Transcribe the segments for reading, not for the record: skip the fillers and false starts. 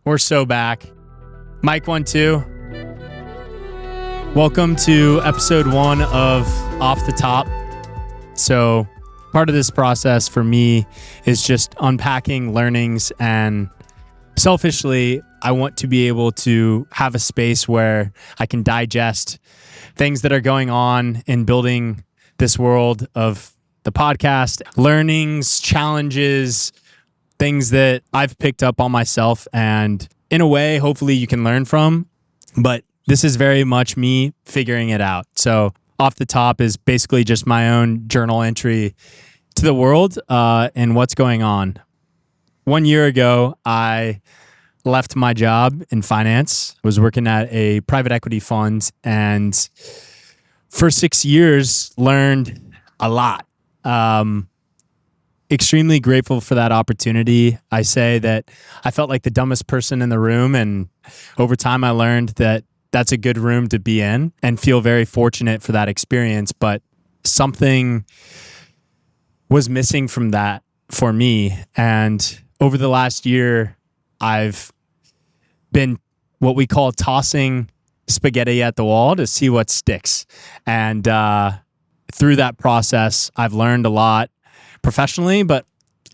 We're so back. Mic 1, 2. Welcome to episode 1 of Off the Top. So part of this process for me is just unpacking learnings, and selfishly, I want to be able to have a space where I can digest things that are going on in building this world of the podcast, learnings, challenges, things that I've picked up on myself, and in a way, hopefully you can learn from, but this is very much me figuring it out. So Off the Top is basically just my own journal entry to the world and what's going on. 1 year ago, I left my job in finance. I was working at a private equity fund, and for 6 years, learned a lot. Extremely grateful for that opportunity. I say that I felt like the dumbest person in the room, and over time I learned that that's a good room to be in and feel very fortunate for that experience. But something was missing from that for me. And over the last year, I've been what we call tossing spaghetti at the wall to see what sticks. And through that process, I've learned a lot professionally, but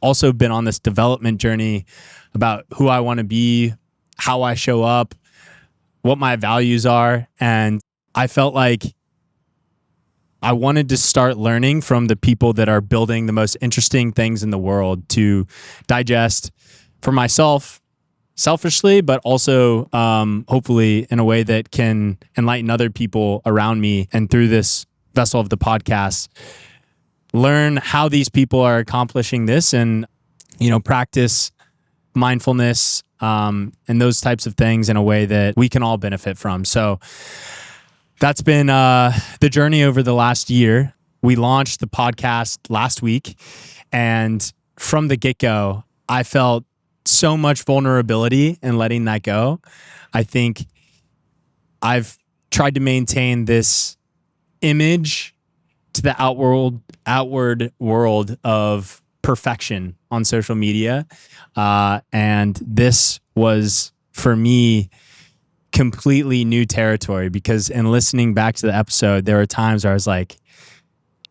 also been on this development journey about who I want to be, how I show up, what my values are. And I felt like I wanted to start learning from the people that are building the most interesting things in the world to digest for myself, selfishly, but also hopefully in a way that can enlighten other people around me. And through this vessel of the podcast, learn how these people are accomplishing this, and practice mindfulness and those types of things in a way that we can all benefit from. So that's been the journey over the last year. We launched the podcast last week, and from the get-go, I felt so much vulnerability in letting that go. I think I've tried to maintain this image to the outward world of perfection on social media. And this was, for me, completely new territory, because in listening back to the episode, there were times where I was like,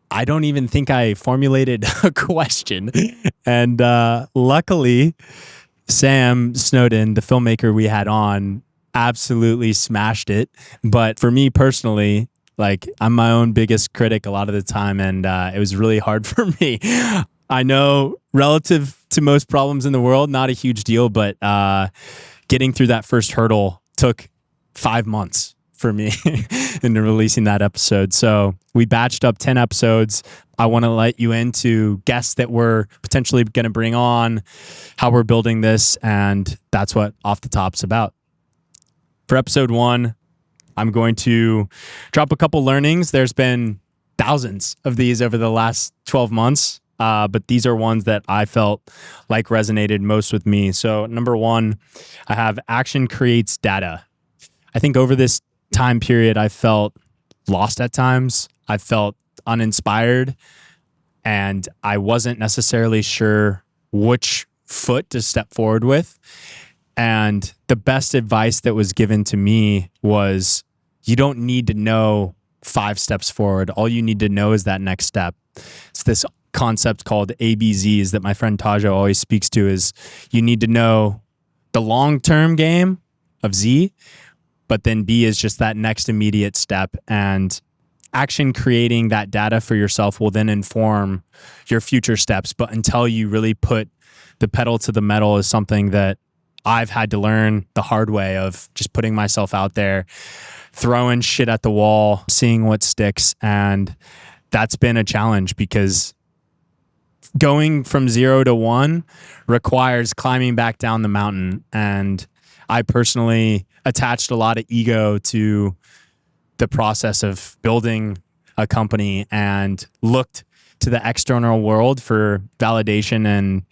I don't even think I formulated a question. And luckily, Sam Snowden, the filmmaker we had on, absolutely smashed it. But for me personally, I'm my own biggest critic a lot of the time, and it was really hard for me. I know relative to most problems in the world, not a huge deal, but getting through that first hurdle took 5 months for me into releasing that episode. So we batched up 10 episodes. I want to let you into guests that we're potentially going to bring on, how we're building this, and that's what Off the Top's about. For episode 1, I'm going to drop a couple learnings. There's been thousands of these over the last 12 months, but these are ones that I felt like resonated most with me. So number 1, I have action creates data. I think over this time period, I felt lost at times. I felt uninspired, and I wasn't necessarily sure which foot to step forward with. And the best advice that was given to me was, you don't need to know 5 steps forward. All you need to know is that next step. It's this concept called ABZs that my friend Tajo always speaks to, is you need to know the long-term game of Z, but then B is just that next immediate step. And action creating that data for yourself will then inform your future steps. But until you really put the pedal to the metal is something that I've had to learn the hard way, of just putting myself out there, throwing shit at the wall, seeing what sticks. And that's been a challenge, because going from 0 to 1 requires climbing back down the mountain. And I personally attached a lot of ego to the process of building a company and looked to the external world for validation. And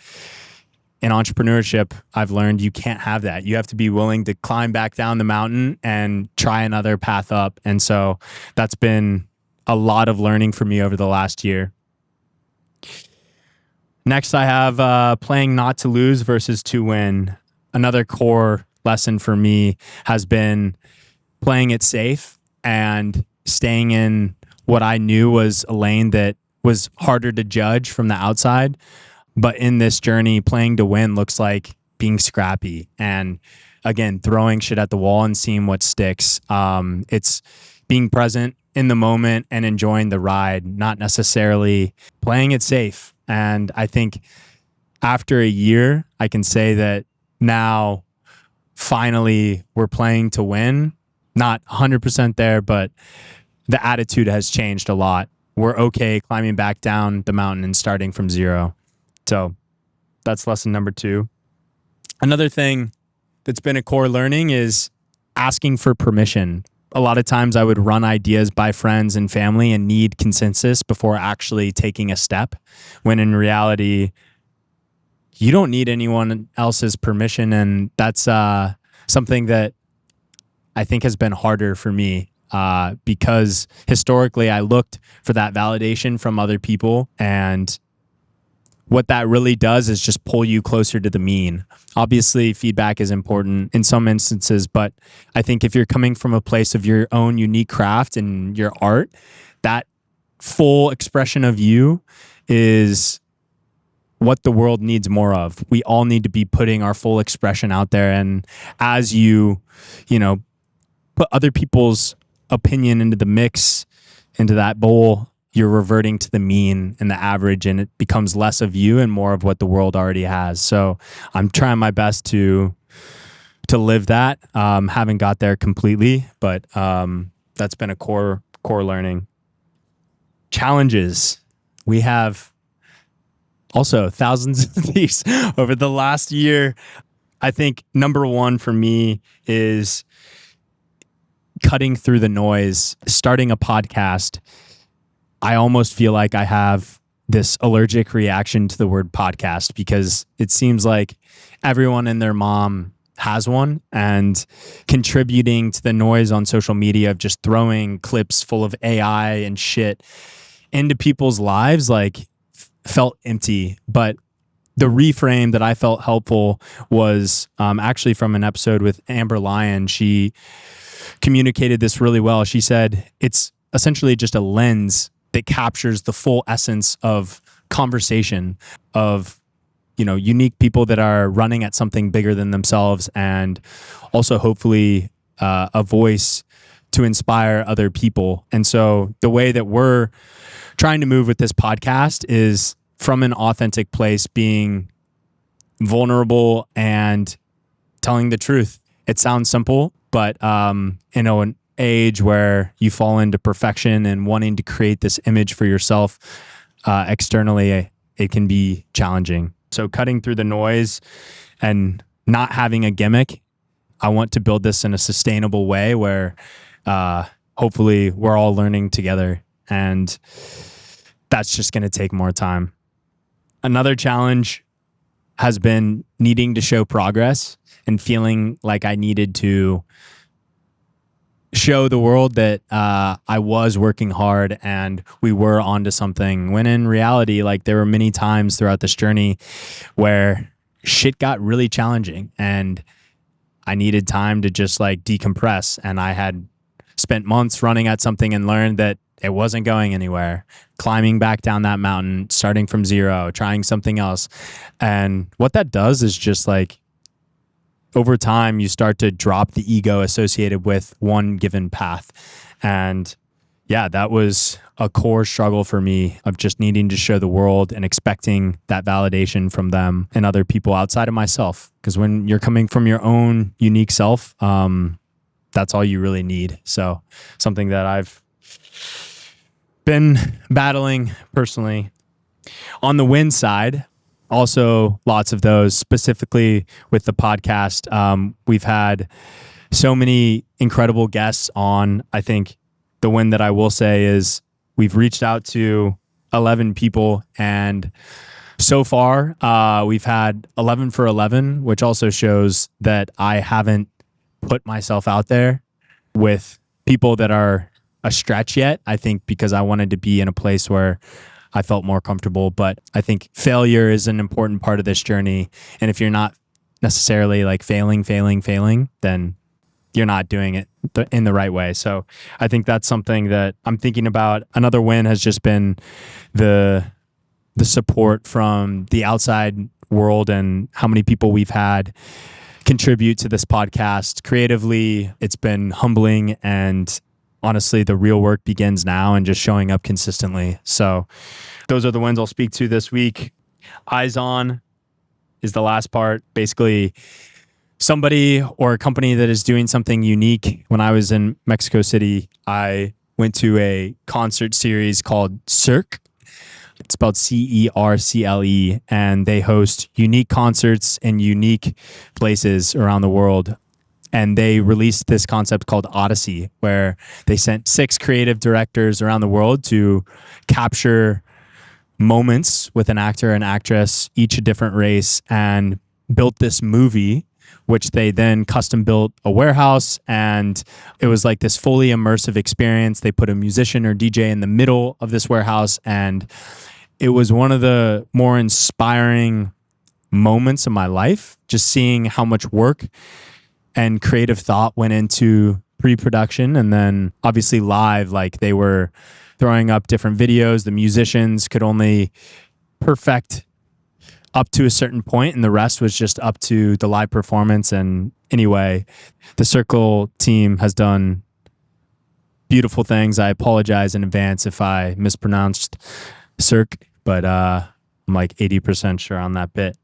in entrepreneurship, I've learned you can't have that. You have to be willing to climb back down the mountain and try another path up. And so that's been a lot of learning for me over the last year. Next, I have playing not to lose versus to win. Another core lesson for me has been playing it safe and staying in what I knew was a lane that was harder to judge from the outside. But in this journey, playing to win looks like being scrappy and, again, throwing shit at the wall and seeing what sticks. It's being present in the moment and enjoying the ride, not necessarily playing it safe. And I think after a year, I can say that now finally we're playing to win. Not 100% there, but the attitude has changed a lot. We're okay climbing back down the mountain and starting from zero. So that's lesson number 2. Another thing that's been a core learning is asking for permission. A lot of times I would run ideas by friends and family and need consensus before actually taking a step, when in reality, you don't need anyone else's permission. And that's something that I think has been harder for me because historically I looked for that validation from other people, and what that really does is just pull you closer to the mean. Obviously, feedback is important in some instances, but I think if you're coming from a place of your own unique craft and your art, that full expression of you is what the world needs more of. We all need to be putting our full expression out there. And as you put other people's opinion into the mix, into that bowl, you're reverting to the mean and the average, and it becomes less of you and more of what the world already has. So I'm trying my best to live that. Haven't got there completely, but that's been a core learning. Challenges. We have also thousands of these over the last year. I think number 1 for me is cutting through the noise. Starting a podcast, I almost feel like I have this allergic reaction to the word podcast because it seems like everyone and their mom has one, and contributing to the noise on social media of just throwing clips full of AI and shit into people's lives felt empty. But the reframe that I felt helpful was actually from an episode with Amber Lyon. She communicated this really well. She said it's essentially just a lens that captures the full essence of conversation, of unique people that are running at something bigger than themselves, and also hopefully a voice to inspire other people. And so the way that we're trying to move with this podcast is from an authentic place, being vulnerable and telling the truth. It sounds simple, but an age where you fall into perfection and wanting to create this image for yourself externally, it can be challenging. So cutting through the noise and not having a gimmick, I want to build this in a sustainable way where hopefully we're all learning together, and that's just going to take more time. Another challenge has been needing to show progress and feeling like I needed to show the world that I was working hard and we were onto something, when in reality, there were many times throughout this journey where shit got really challenging and I needed time to just decompress. And I had spent months running at something and learned that it wasn't going anywhere, climbing back down that mountain, starting from zero, trying something else. And what that does is just over time, you start to drop the ego associated with one given path. And yeah, that was a core struggle for me of just needing to show the world and expecting that validation from them and other people outside of myself. Because when you're coming from your own unique self, that's all you really need. So something that I've been battling personally. On the win side, also lots of those, specifically with the podcast. We've had so many incredible guests on. I think the win that I will say is we've reached out to 11 people, and so far we've had 11 for 11, which also shows that I haven't put myself out there with people that are a stretch yet. I think because I wanted to be in a place where I felt more comfortable. But I think failure is an important part of this journey. And if you're not necessarily like failing, then you're not doing it in the right way. So I think that's something that I'm thinking about. Another win has just been the support from the outside world and how many people we've had contribute to this podcast creatively. It's been humbling, and honestly, the real work begins now and just showing up consistently. So those are the wins I'll speak to this week. Eyes on is the last part. Basically, somebody or a company that is doing something unique. When I was in Mexico City, I went to a concert series called Cirque. It's spelled CERCLE, and they host unique concerts in unique places around the world. And they released this concept called Odyssey, where they sent 6 creative directors around the world to capture moments with an actor and actress, each a different race, and built this movie, which they then custom built a warehouse. And it was like this fully immersive experience. They put a musician or DJ in the middle of this warehouse, and it was one of the more inspiring moments of my life, just seeing how much work and creative thought went into pre-production. And then obviously live, like they were throwing up different videos. The musicians could only perfect up to a certain point, and the rest was just up to the live performance. And anyway, the Circle team has done beautiful things. I apologize in advance if I mispronounced Cirque, but I'm like 80% sure on that bit.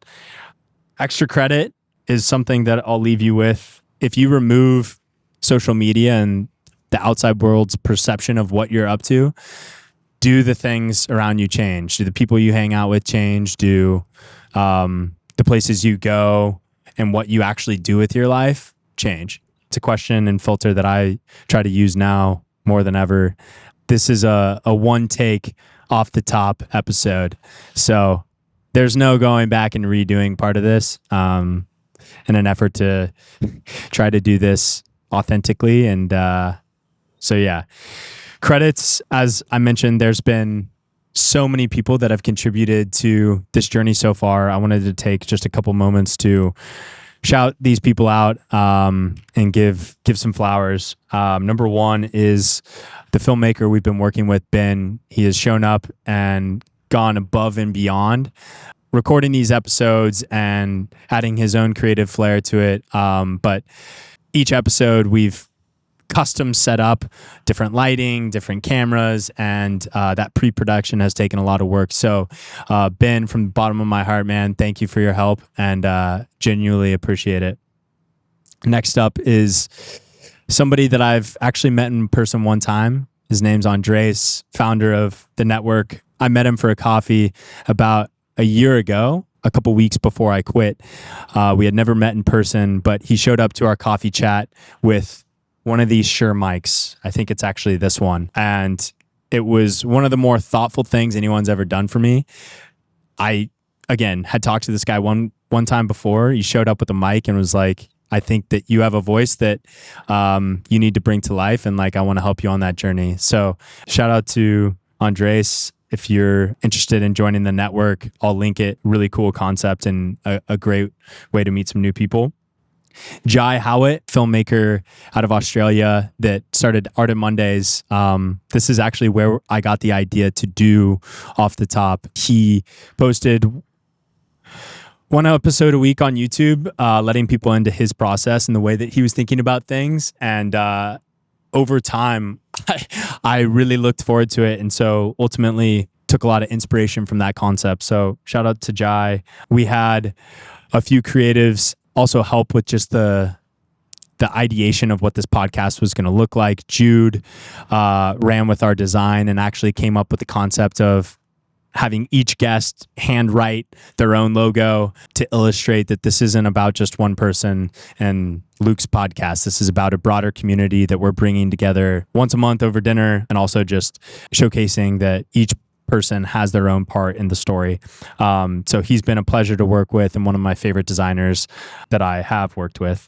Extra credit is something that I'll leave you with. If you remove social media and the outside world's perception of what you're up to, do the things around you change? Do the people you hang out with change? Do the places you go and what you actually do with your life change? It's a question and filter that I try to use now more than ever. This is a one take off the top episode. So there's no going back and redoing part of this in an effort to try to do this authentically. And so, yeah, credits, as I mentioned, there's been so many people that have contributed to this journey so far. I wanted to take just a couple moments to shout these people out and give some flowers. Number one is the filmmaker we've been working with, Ben. He has shown up and gone above and beyond recording these episodes and adding his own creative flair to it. But each episode we've custom set up different lighting, different cameras, and that pre-production has taken a lot of work. So Ben, from the bottom of my heart, man, thank you for your help, and genuinely appreciate it. Next up is somebody that I've actually met in person one time. His name's Andres, founder of the network. I met him for a coffee about a year ago, a couple weeks before I quit. We had never met in person, but he showed up to our coffee chat with one of these Shure mics. I think it's actually this one. And it was one of the more thoughtful things anyone's ever done for me. I, again, had talked to this guy one time before. He showed up with a mic and was like, I think that you have a voice that you need to bring to life, and like I want to help you on that journey. So shout out to Andres. If you're interested in joining the network, I'll link it. Really cool concept and a great way to meet some new people. Jai Howitt, filmmaker out of Australia that started Art of Mondays. This is actually where I got the idea to do Off the Top. He posted one episode a week on YouTube, letting people into his process and the way that he was thinking about things. And over time, I really looked forward to it. And so ultimately took a lot of inspiration from that concept. So shout out to Jai. We had a few creatives also help with just the ideation of what this podcast was going to look like. Jude ran with our design and actually came up with the concept of having each guest handwrite their own logo to illustrate that this isn't about just one person and Luke's podcast. This is about a broader community that we're bringing together once a month over dinner, and also just showcasing that each person has their own part in the story. So he's been a pleasure to work with and one of my favorite designers that I have worked with.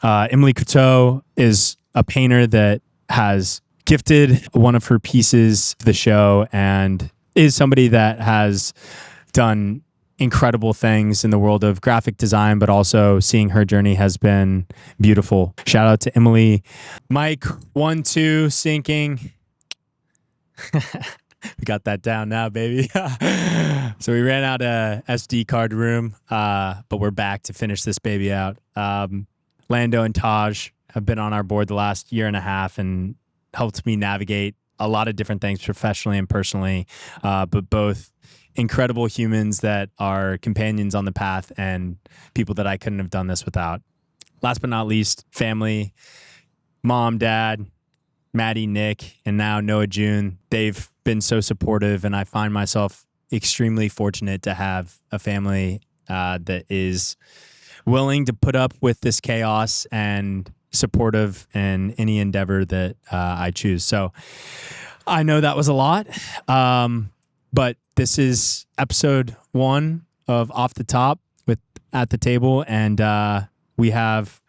Emily Croteau is a painter that has gifted one of her pieces to the show and is somebody that has done incredible things in the world of graphic design, but also seeing her journey has been beautiful. Shout out to Emily. Mike, 1, 2, syncing. We got that down now, baby. So we ran out of SD card room, but we're back to finish this baby out. Lando and Taj have been on our board the last year and a half and helped me navigate a lot of different things professionally and personally, but both incredible humans that are companions on the path and people that I couldn't have done this without. Last but not least, family, mom, dad, Maddie, Nick, and now Noah, June. They've been so supportive, and I find myself extremely fortunate to have a family that is willing to put up with this chaos and supportive in any endeavor that I choose. So I know that was a lot, but this is episode 1 of Off the Top with At the Table, and we have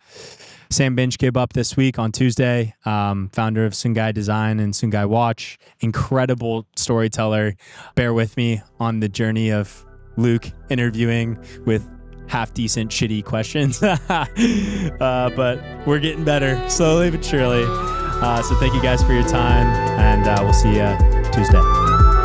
Sam Binchkib up this week on Tuesday, founder of Sungai Design and Sungai Watch, incredible storyteller. Bear with me on the journey of Luke interviewing with half-decent, shitty questions. But we're getting better, slowly but surely. So thank you guys for your time, and we'll see you Tuesday.